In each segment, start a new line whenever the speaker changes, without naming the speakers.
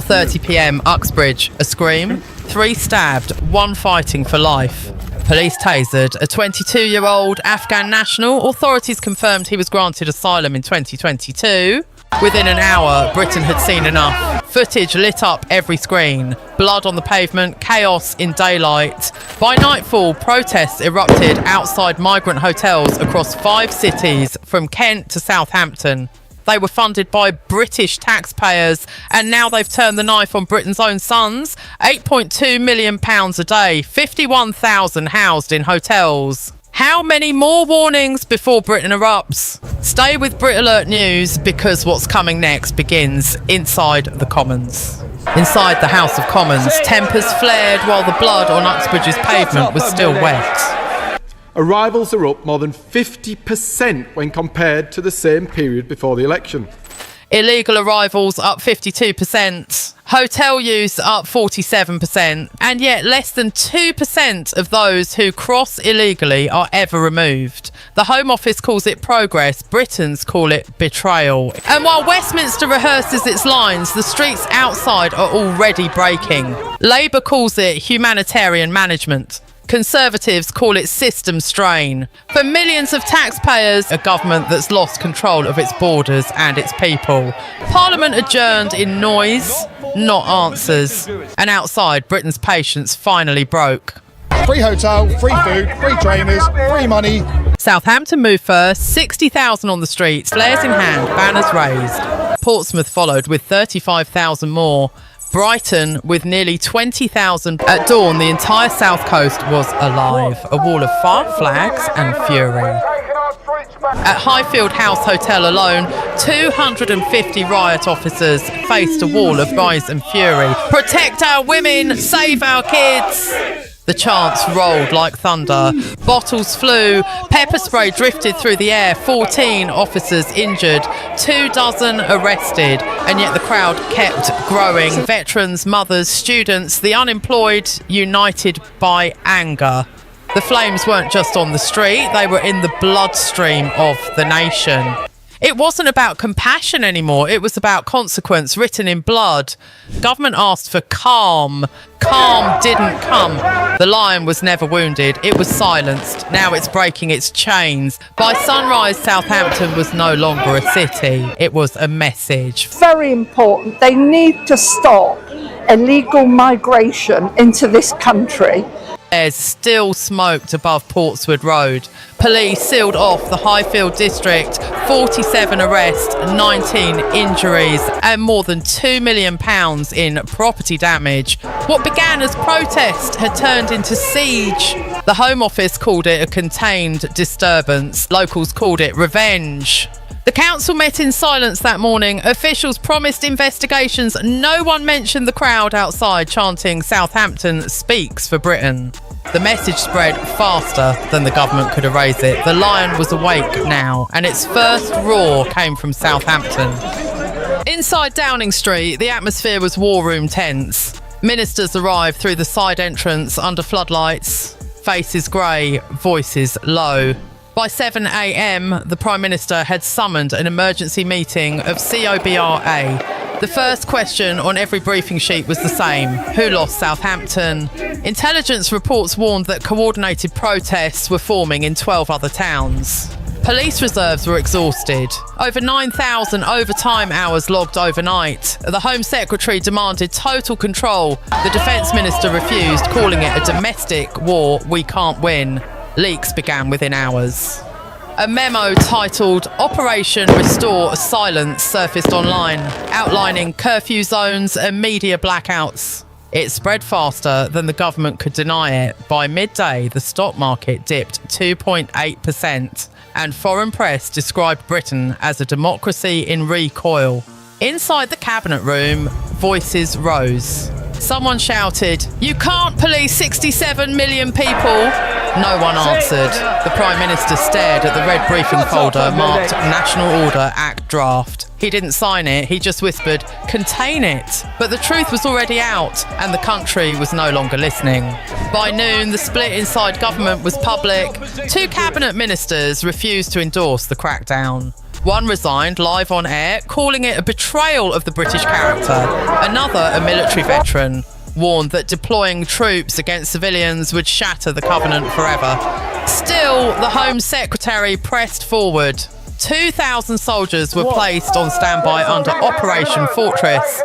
4:30 p.m, Uxbridge, a scream, 3 stabbed, 1 fighting for life. Police tasered a 22-year-old Afghan national. Authorities confirmed he was granted asylum in 2022. Within an hour, Britain had seen enough. Footage lit up every screen. Blood on the pavement, chaos in daylight. By nightfall, protests erupted outside migrant hotels across 5 cities, from Kent to Southampton. They were funded by British taxpayers, and now they've turned the knife on Britain's own sons. £8.2 million a day, 51,000 housed in hotels. How many more warnings before Britain erupts? Stay with Brit Alert News, because what's coming next begins inside the Commons. Inside the House of Commons, tempers flared while the blood on Uxbridge's pavement was still wet.
Arrivals are up more than 50% when compared to the same period before the election.
Illegal arrivals up 52%. Hotel use up 47%. And yet less than 2% of those who cross illegally are ever removed. The Home Office calls it progress. Britons call it betrayal. And while Westminster rehearses its lines, the streets outside are already breaking. Labour calls it humanitarian management. Conservatives call it system strain. For millions of taxpayers, a government that's lost control of its borders and its people. Parliament adjourned in noise, not answers. And outside, Britain's patience finally broke.
Free hotel, free food, free trainers, free money.
Southampton moved first, 60,000 on the streets, flares in hand, banners raised. Portsmouth followed with 35,000 more. Brighton with nearly 20,000. At dawn, the entire south coast was alive. A wall of flags and fury. At Highfield House Hotel alone, 250 riot officers faced a wall of noise and fury. Protect our women, save our kids. The chants rolled like thunder. Bottles flew. Pepper spray drifted through the air. 14 officers injured. 24 arrested. And yet the crowd kept growing. Veterans, mothers, students, the unemployed, united by anger. The flames weren't just on the street. They were in the bloodstream of the nation. It wasn't about compassion anymore. It was about consequence written in blood. Government asked for calm. Calm didn't come. The lion was never wounded. It was silenced. Now it's breaking its chains. By sunrise, Southampton was no longer a city. It was a message.
Very important. They need to stop illegal migration into this country.
There's still smoked above Portswood Road. Police sealed off the Highfield district. 47 arrests, 19 injuries, and more than £2 million in property damage. What began as protest had turned into siege. The Home Office called it a contained disturbance. Locals called it revenge. The council met in silence that morning. Officials promised investigations. No one mentioned the crowd outside chanting "Southampton speaks for Britain." The message spread faster than the government could erase it. The lion was awake now, and its first roar came from Southampton. Inside Downing Street, the atmosphere was war room tense. Ministers arrived through the side entrance under floodlights, faces grey, voices low. By 7 a.m, the Prime Minister had summoned an emergency meeting of COBRA. The first question on every briefing sheet was the same: who lost Southampton? Intelligence reports warned that coordinated protests were forming in 12 other towns. Police reserves were exhausted. Over 9,000 overtime hours logged overnight. The Home Secretary demanded total control. The Defence Minister refused, calling it a domestic war we can't win. Leaks began within hours. A memo titled "Operation Restore Silence" surfaced online, outlining curfew zones and media blackouts. It spread faster than the government could deny it. By midday, the stock market dipped 2.8%, and foreign press described Britain as a democracy in recoil. Inside the cabinet room, voices rose. Someone shouted, "You can't police 67 million people." No one answered. The Prime Minister stared at the red briefing folder marked National Order Act Draft. He didn't sign it, he just whispered, "Contain it." But the truth was already out, and the country was no longer listening. By noon, the split inside government was public. 2 cabinet ministers refused to endorse the crackdown. One resigned live on air, calling it a betrayal of the British character. Another, a military veteran, warned that deploying troops against civilians would shatter the covenant forever. Still, the Home Secretary pressed forward. 2,000 soldiers were placed on standby under Operation Fortress.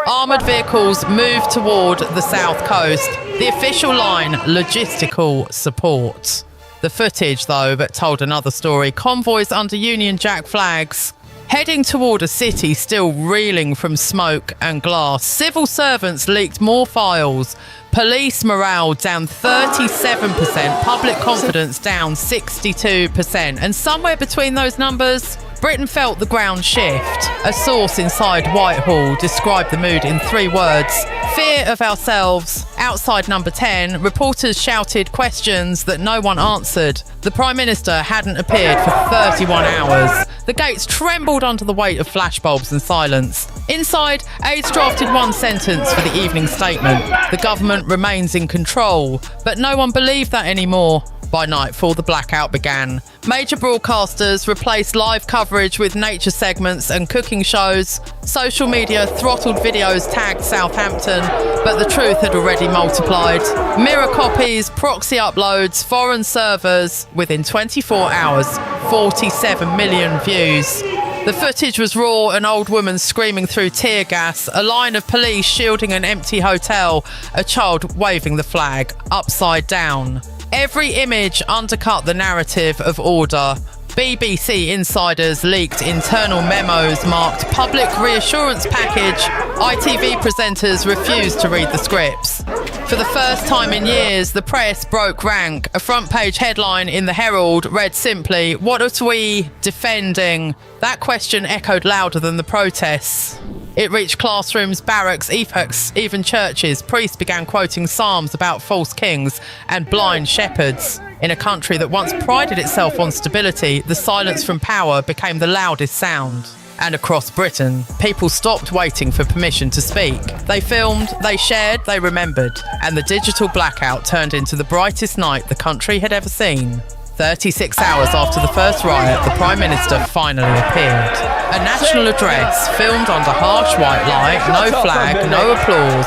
Armoured vehicles moved toward the south coast. The official line, logistical support. The footage, though, that told another story. Convoys under Union Jack flags, heading toward a city still reeling from smoke and glass. Civil servants leaked more files. Police morale down 37%. Public confidence down 62%. And somewhere between those numbers, Britain felt the ground shift. A source inside Whitehall described the mood in 3 words: fear of ourselves. Outside number 10, reporters shouted questions that no one answered. The Prime Minister hadn't appeared for 31 hours. The gates trembled under the weight of flashbulbs and silence. Inside, aides drafted one sentence for the evening statement: the government remains in control. But no one believed that anymore. By nightfall, the blackout began. Major broadcasters replaced live coverage with nature segments and cooking shows. Social media throttled videos tagged Southampton, but the truth had already multiplied. Mirror copies, proxy uploads, foreign servers. Within 24 hours, 47 million views. The footage was raw: an old woman screaming through tear gas, a line of police shielding an empty hotel, a child waving the flag upside down. Every image undercut the narrative of order. BBC insiders leaked internal memos marked public reassurance package. ITV presenters refused to read the scripts. For the first time in years, the press broke rank. A front-page headline in the Herald read simply, "What are we defending?" That question echoed louder than the protests. It reached classrooms, barracks, even churches. Priests began quoting psalms about false kings and blind shepherds. In a country that once prided itself on stability, the silence from power became the loudest sound. And across Britain, people stopped waiting for permission to speak. They filmed, they shared, they remembered. And the digital blackout turned into the brightest night the country had ever seen. 36 hours after the first riot, the Prime Minister finally appeared. A national address filmed under harsh white light, no flag, no applause.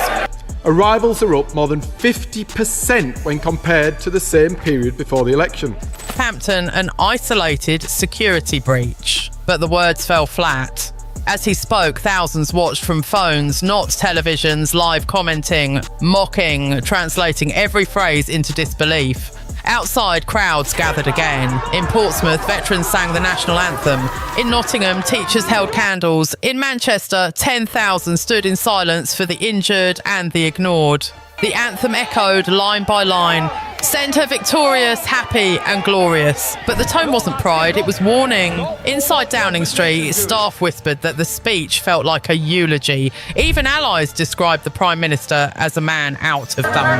Arrivals are up more than 50% when compared to the same period before the election.
Southampton, an isolated security breach. But the words fell flat. As he spoke, thousands watched from phones, not televisions, live commenting, mocking, translating every phrase into disbelief. Outside, crowds gathered again. In Portsmouth, veterans sang the national anthem. In Nottingham, teachers held candles. In Manchester, 10,000 stood in silence for the injured and the ignored. The anthem echoed line by line. Send her victorious, happy and glorious. But the tone wasn't pride, it was warning. Inside Downing Street, staff whispered that the speech felt like a eulogy. Even allies described the Prime Minister as a man out of done.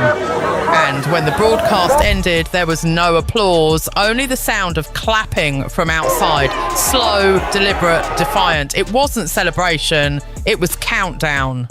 And when the broadcast ended, there was no applause, only the sound of clapping from outside. Slow, deliberate, defiant. It wasn't celebration, it was countdown.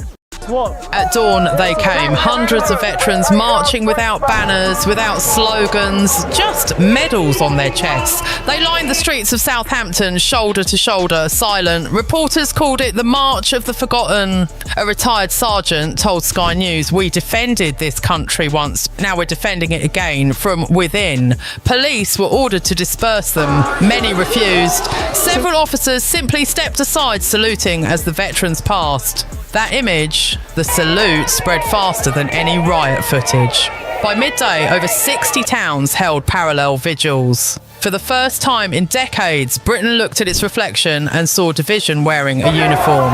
At dawn, they came. Hundreds of veterans marching without banners, without slogans, just medals on their chests. They lined the streets of Southampton, shoulder to shoulder, silent. Reporters called it the March of the Forgotten. A retired sergeant told Sky News, "We defended this country once. Now we're defending it again from within." Police were ordered to disperse them. Many refused. Several officers simply stepped aside, saluting as the veterans passed. That image, the salute, spread faster than any riot footage. By midday, over 60 towns held parallel vigils. For the first time in decades, Britain looked at its reflection and saw division wearing a uniform.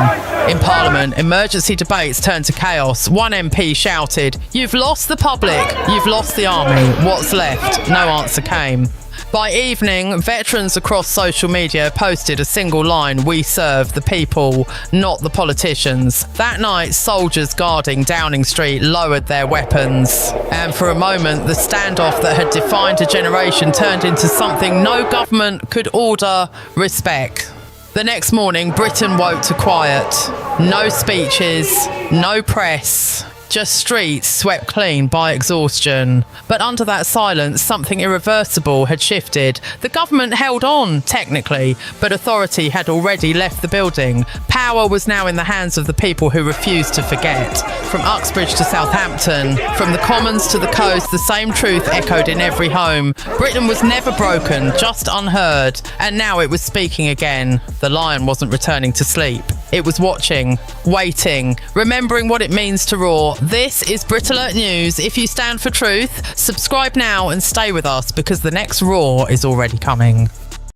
In Parliament, emergency debates turned to chaos. One MP shouted, "You've lost the public, you've lost the army, what's left?" No answer came. By evening, veterans across social media posted a single line: "We serve the people, not the politicians." That night, soldiers guarding Downing Street lowered their weapons. And for a moment, the standoff that had defined a generation turned into something no government could order: respect. The next morning, Britain woke to quiet. No speeches, no press, just streets swept clean by exhaustion. But under that silence, something irreversible had shifted. The government held on, technically, but authority had already left the building. Power was now in the hands of the people who refused to forget. From Uxbridge to Southampton, from the Commons to the coast, the same truth echoed in every home. Britain was never broken, just unheard, and now it was speaking again. The lion wasn't returning to sleep. It was watching, waiting, remembering what it means to roar. This is Brit News. If you stand for truth, subscribe now and stay with us because the next roar is already coming.